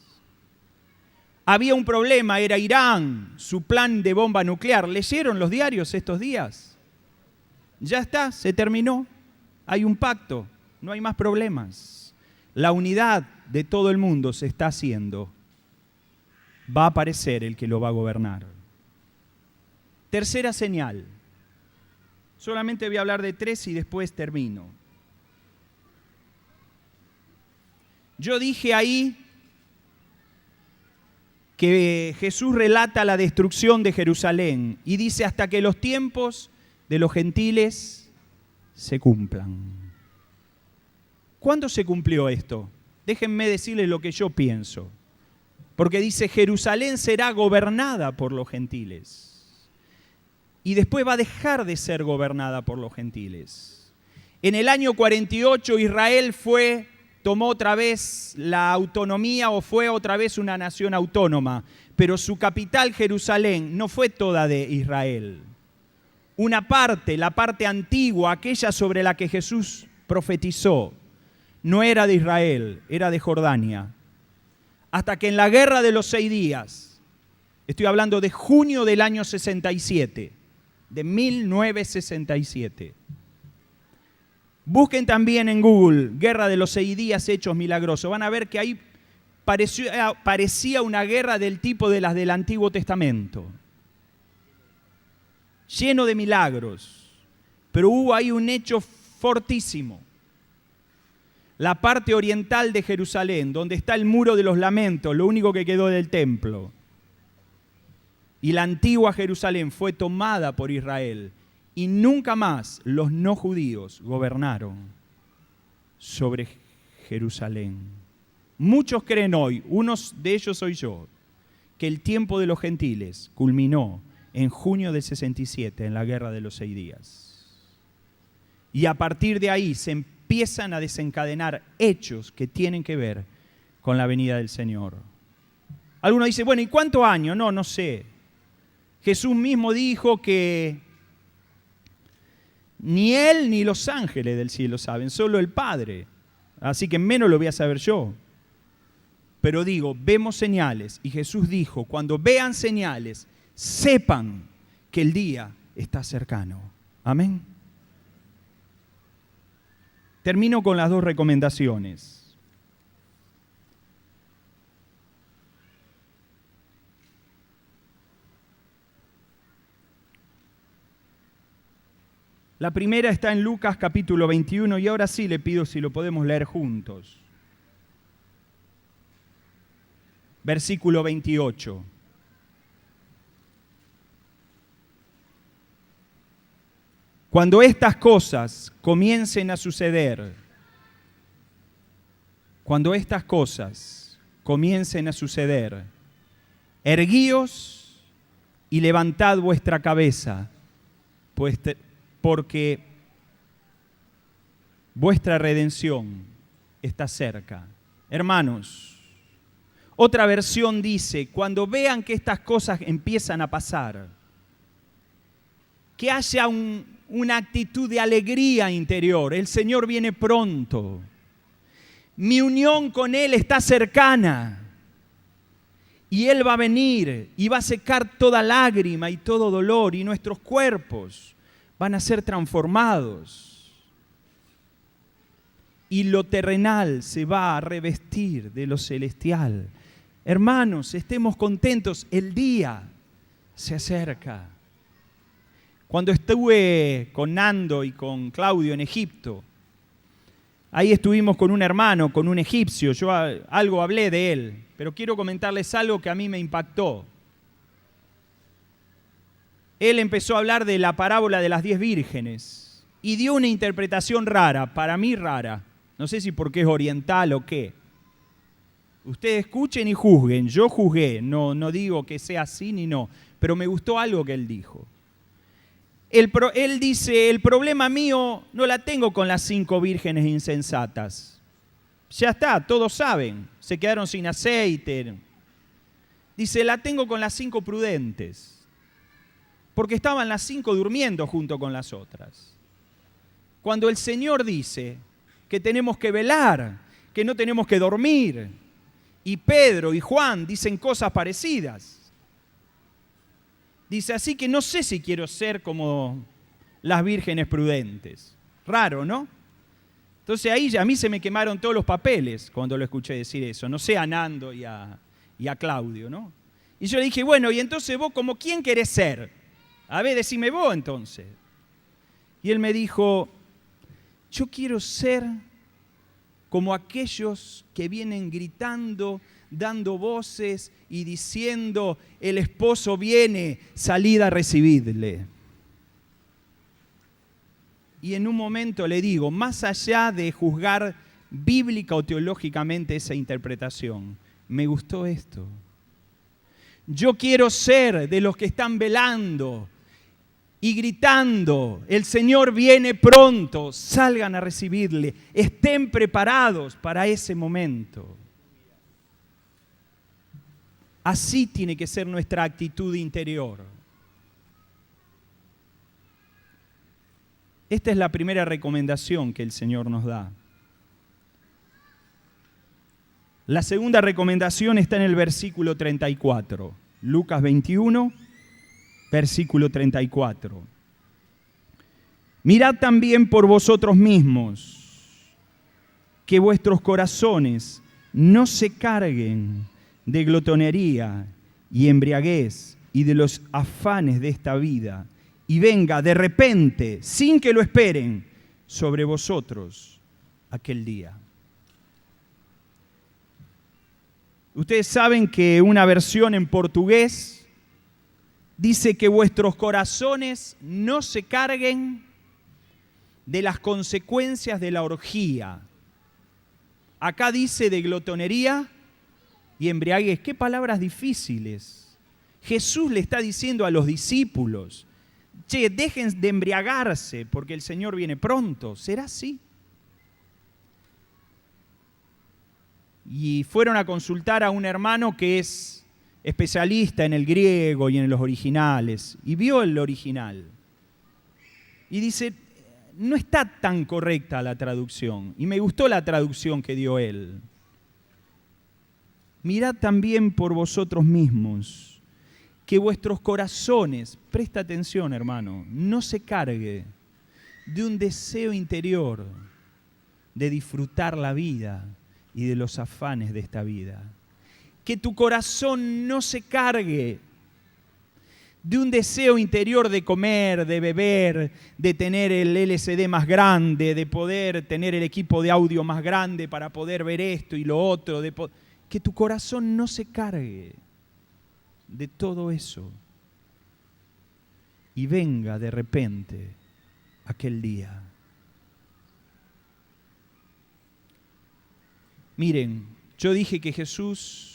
Había un problema, era Irán, su plan de bomba nuclear. ¿Leyeron los diarios estos días? Ya está, se terminó. Hay un pacto, no hay más problemas. La unidad de todo el mundo se está haciendo. Va a aparecer el que lo va a gobernar. Tercera señal. Solamente voy a hablar de 3 y después termino. Yo dije ahí que Jesús relata la destrucción de Jerusalén y dice hasta que los tiempos de los gentiles se cumplan. ¿Cuándo se cumplió esto? Déjenme decirles lo que yo pienso. Porque dice, Jerusalén será gobernada por los gentiles. Y después va a dejar de ser gobernada por los gentiles. En el año 48 Israel tomó otra vez la autonomía o fue otra vez una nación autónoma. Pero su capital, Jerusalén, no fue toda de Israel. Una parte, la parte antigua, aquella sobre la que Jesús profetizó, no era de Israel, era de Jordania. Hasta que en la guerra de los 6 días, estoy hablando de junio del año 67, de 1967. Busquen también en Google, Guerra de los 6 días, Hechos Milagrosos. Van a ver que ahí parecía una guerra del tipo de las del Antiguo Testamento. Lleno de milagros. Pero hubo ahí un hecho fortísimo. La parte oriental de Jerusalén, donde está el muro de los lamentos, lo único que quedó del templo. Y la antigua Jerusalén fue tomada por Israel. Y nunca más los no judíos gobernaron sobre Jerusalén. Muchos creen hoy, unos de ellos soy yo, que el tiempo de los gentiles culminó en junio del 67, en la guerra de los 6 días. Y a partir de ahí se empiezan a desencadenar hechos que tienen que ver con la venida del Señor. Alguno dice, bueno, ¿y cuántos años? No sé. Jesús mismo dijo que ni Él ni los ángeles del cielo saben, solo el Padre. Así que menos lo voy a saber yo. Pero digo, vemos señales. Y Jesús dijo, cuando vean señales, sepan que el día está cercano. Amén. Termino con las 2 recomendaciones. La primera está en Lucas capítulo 21 y ahora sí le pido si lo podemos leer juntos. Versículo 28. Cuando estas cosas comiencen a suceder, erguíos y levantad vuestra cabeza, porque vuestra redención está cerca. Hermanos, otra versión dice, cuando vean que estas cosas empiezan a pasar, que haya una actitud de alegría interior. El Señor viene pronto. Mi unión con Él está cercana. Y Él va a venir y va a secar toda lágrima y todo dolor. Y nuestros cuerpos van a ser transformados. Y lo terrenal se va a revestir de lo celestial. Hermanos, estemos contentos, el día se acerca. Cuando estuve con Nando y con Claudio en Egipto, ahí estuvimos con un hermano, con un egipcio, yo algo hablé de él, pero quiero comentarles algo que a mí me impactó. Él empezó a hablar de la parábola de las 10 vírgenes y dio una interpretación rara, para mí rara. No sé si porque es oriental o qué. Ustedes escuchen y juzguen. Yo juzgué, no digo que sea así ni no, pero me gustó algo que él dijo. Él dice, el problema mío no la tengo con las 5 vírgenes insensatas. Ya está, todos saben, se quedaron sin aceite. Dice, la tengo con las 5 prudentes. Porque estaban las 5 durmiendo junto con las otras. Cuando el Señor dice que tenemos que velar, que no tenemos que dormir, y Pedro y Juan dicen cosas parecidas. Dice, así que no sé si quiero ser como las vírgenes prudentes. Raro, ¿no? Entonces ahí ya a mí se me quemaron todos los papeles cuando lo escuché decir eso. No sé a Nando y a Claudio, ¿no? Y yo le dije, bueno, y entonces vos, ¿como quién querés ser? A ver, decime vos entonces. Y él me dijo, yo quiero ser como aquellos que vienen gritando, dando voces y diciendo, el esposo viene, salid a recibirle. Y en un momento le digo, más allá de juzgar bíblica o teológicamente esa interpretación, me gustó esto. Yo quiero ser de los que están velando y gritando, el Señor viene pronto, salgan a recibirle, estén preparados para ese momento. Así tiene que ser nuestra actitud interior. Esta es la primera recomendación que el Señor nos da. La segunda recomendación está en el versículo 34, Lucas 21, versículo 34. Mirad también por vosotros mismos, que vuestros corazones no se carguen de glotonería y embriaguez y de los afanes de esta vida, y venga de repente, sin que lo esperen, sobre vosotros aquel día. Ustedes saben que una versión en portugués dice que vuestros corazones no se carguen de las consecuencias de la orgía. Acá dice de glotonería y embriaguez. Qué palabras difíciles. Jesús le está diciendo a los discípulos, che, dejen de embriagarse porque el Señor viene pronto. ¿Será así? Y fueron a consultar a un hermano que es especialista en el griego y en los originales, y vio el original. Y dice, no está tan correcta la traducción, y me gustó la traducción que dio él. Mirad también por vosotros mismos, que vuestros corazones, presta atención hermano, no se cargue de un deseo interior de disfrutar la vida y de los afanes de esta vida. Que tu corazón no se cargue de un deseo interior de comer, de beber, de tener el LCD más grande, de poder tener el equipo de audio más grande para poder ver esto y lo otro. Que tu corazón no se cargue de todo eso y venga de repente aquel día. Miren, yo dije que Jesús,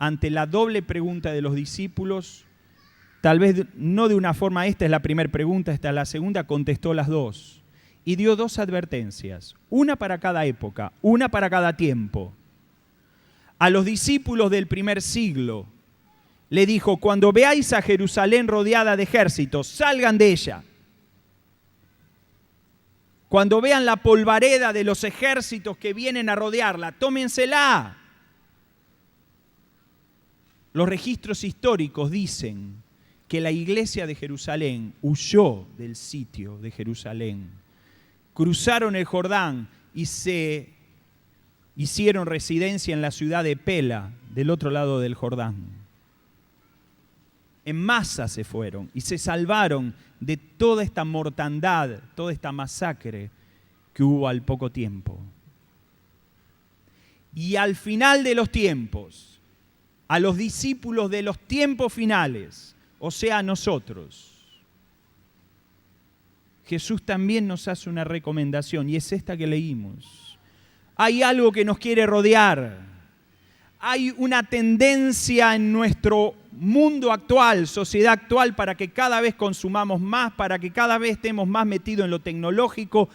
ante la doble pregunta de los discípulos, tal vez no de una forma, esta es la primera pregunta, esta es la segunda, contestó las dos. Y dio 2 advertencias, una para cada época, una para cada tiempo. A los discípulos del primer siglo le dijo, cuando veáis a Jerusalén rodeada de ejércitos, salgan de ella. Cuando vean la polvareda de los ejércitos que vienen a rodearla, tómensela. Los registros históricos dicen que la iglesia de Jerusalén huyó del sitio de Jerusalén. Cruzaron el Jordán y se hicieron residencia en la ciudad de Pela, del otro lado del Jordán. En masa se fueron y se salvaron de toda esta mortandad, toda esta masacre que hubo al poco tiempo. Y al final de los tiempos, a los discípulos de los tiempos finales, o sea, a nosotros, Jesús también nos hace una recomendación, y es esta que leímos. Hay algo que nos quiere rodear. Hay una tendencia en nuestro mundo actual, sociedad actual, para que cada vez consumamos más, para que cada vez estemos más metidos en lo tecnológico,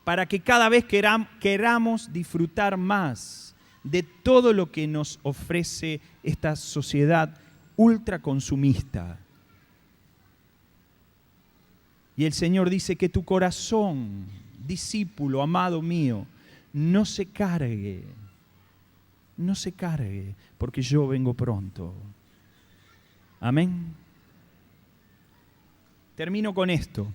para que cada vez queramos disfrutar más de todo lo que nos ofrece esta sociedad ultraconsumista. Y el Señor dice que tu corazón, discípulo, amado mío, no se cargue, porque yo vengo pronto. Amén. Termino con esto.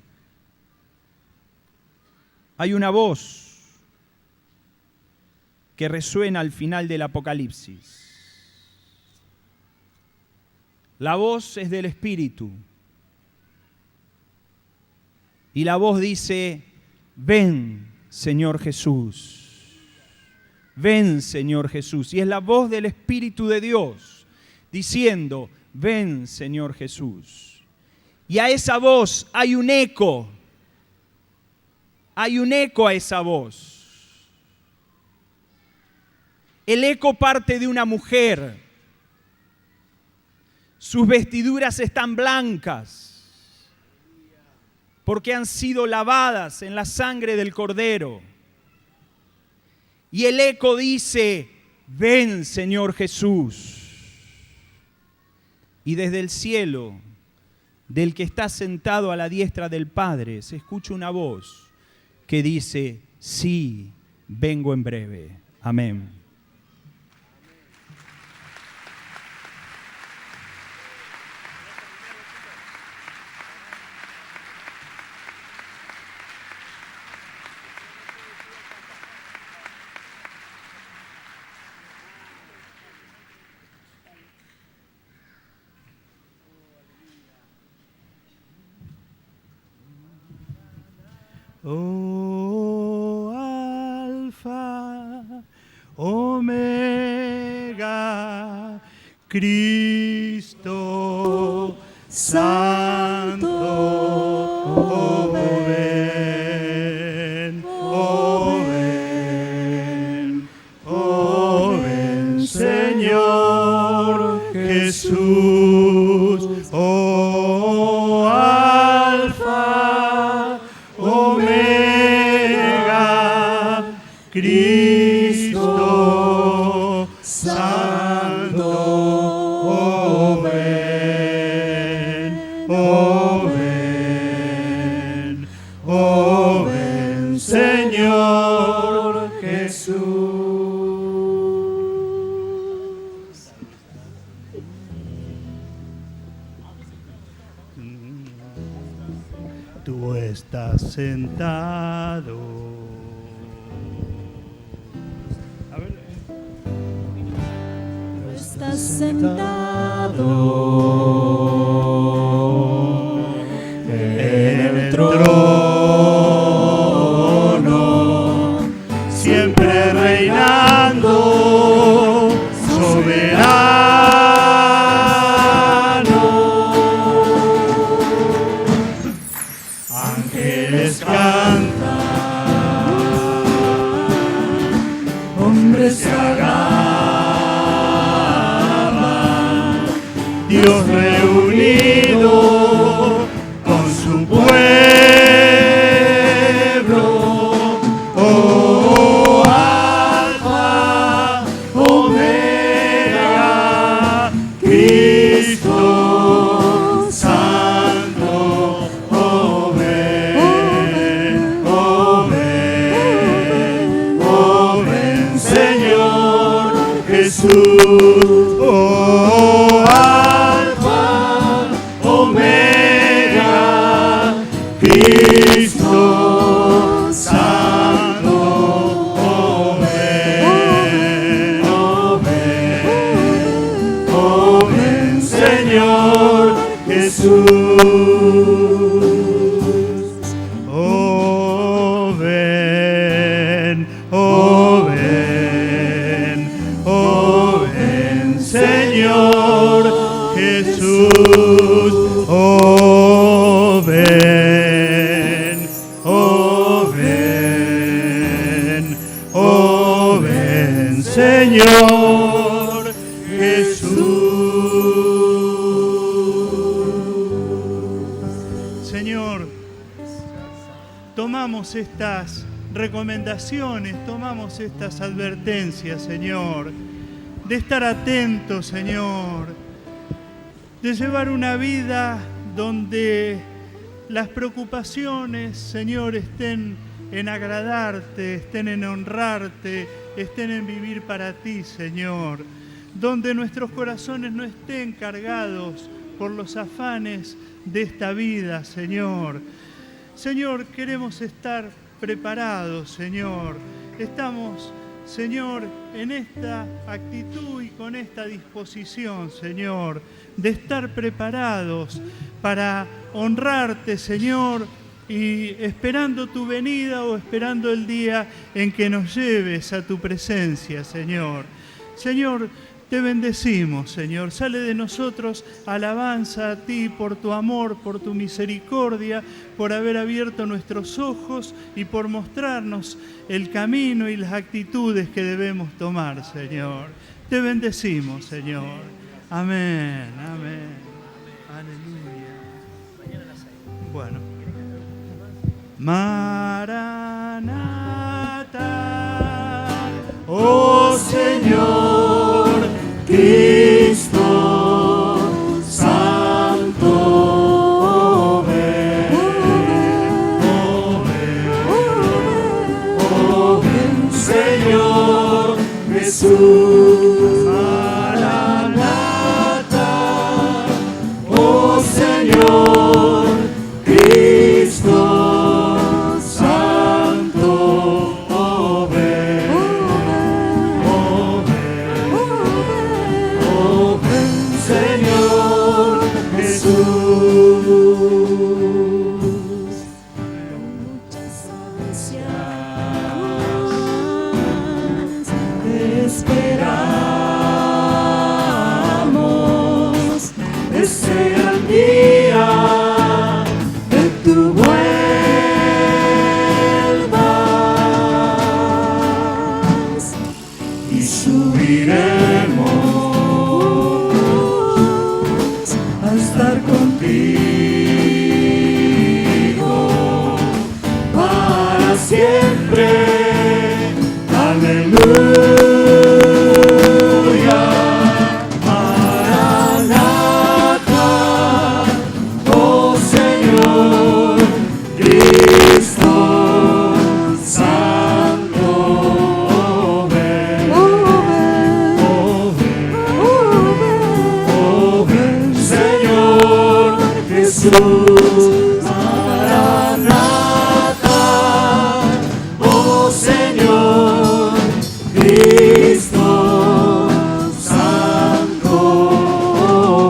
Hay una voz que resuena al final del Apocalipsis. La voz es del Espíritu. Y la voz dice: ven, Señor Jesús. Ven, Señor Jesús. Y es la voz del Espíritu de Dios diciendo: ven, Señor Jesús. Y a esa voz hay un eco. Hay un eco a esa voz. El eco parte de una mujer. Sus vestiduras están blancas porque han sido lavadas en la sangre del Cordero. Y el eco dice: ven, Señor Jesús. Y desde el cielo, del que está sentado a la diestra del Padre, se escucha una voz que dice: sí, vengo en breve. Amén. Oh, Alfa, Omega, Cristo Santo, oh ven, oh ven, oh ven, Señor Jesús, oh Alfa, Omega, Cristo Santo, oh ven, oh ven, oh ven, Señor Jesús. Tú estás sentado. A ver. Tú estás sentado En el trono, siempre reinando, soberano. Ángeles cantan, hombres se alaban, Dios reunido con su pueblo. Oh, Alfa, Omega, Cristo Santo, oh ven, oh ven, oh ven, Señor Jesús. Oh, Alfa, Omega, Cristo Santo, oh Oh, ven, oh, ven, oh, ven, Señor Jesús. Oh, ven, oh, ven, oh, ven, Señor Jesús. Señor, tomamos estas recomendaciones, tomamos estas advertencias, Señor, de estar atentos, Señor, de llevar una vida donde las preocupaciones, Señor, estén en agradarte, estén en honrarte, estén en vivir para ti, Señor, donde nuestros corazones no estén cargados por los afanes de esta vida, Señor. Señor, queremos estar preparados, Señor. Estamos, Señor, en esta actitud y con esta disposición, Señor, de estar preparados para honrarte, Señor, y esperando tu venida o esperando el día en que nos lleves a tu presencia, Señor. Señor, te bendecimos, Señor. Sale de nosotros alabanza a ti por tu amor, por tu misericordia, por haber abierto nuestros ojos y por mostrarnos el camino y las actitudes que debemos tomar, Señor. Te bendecimos, Señor. Amén, amén. Aleluya. Bueno. Maranata, oh Señor Cristo Santo, ven, oh ven, Señor Jesús. Maranata, oh Señor Cristo Santo, oh ven, oh ven, Señor Jesús. Muchas ansias te esperamos, ese gran día de tu vuelvas, y subiremos a estar contigo para siempre. Aleluya. Maranata, oh Señor Cristo Santo, ven, oh ven, Señor Jesús. Maranata, oh Señor Cristo Santo,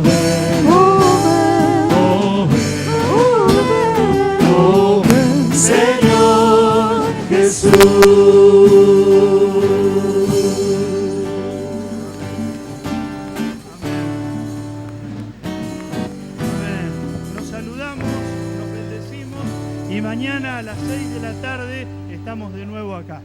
ven, oh ven, Señor Jesús. Amén. Nos saludamos, nos bendecimos y mañana a las 6 de la tarde estamos de nuevo acá.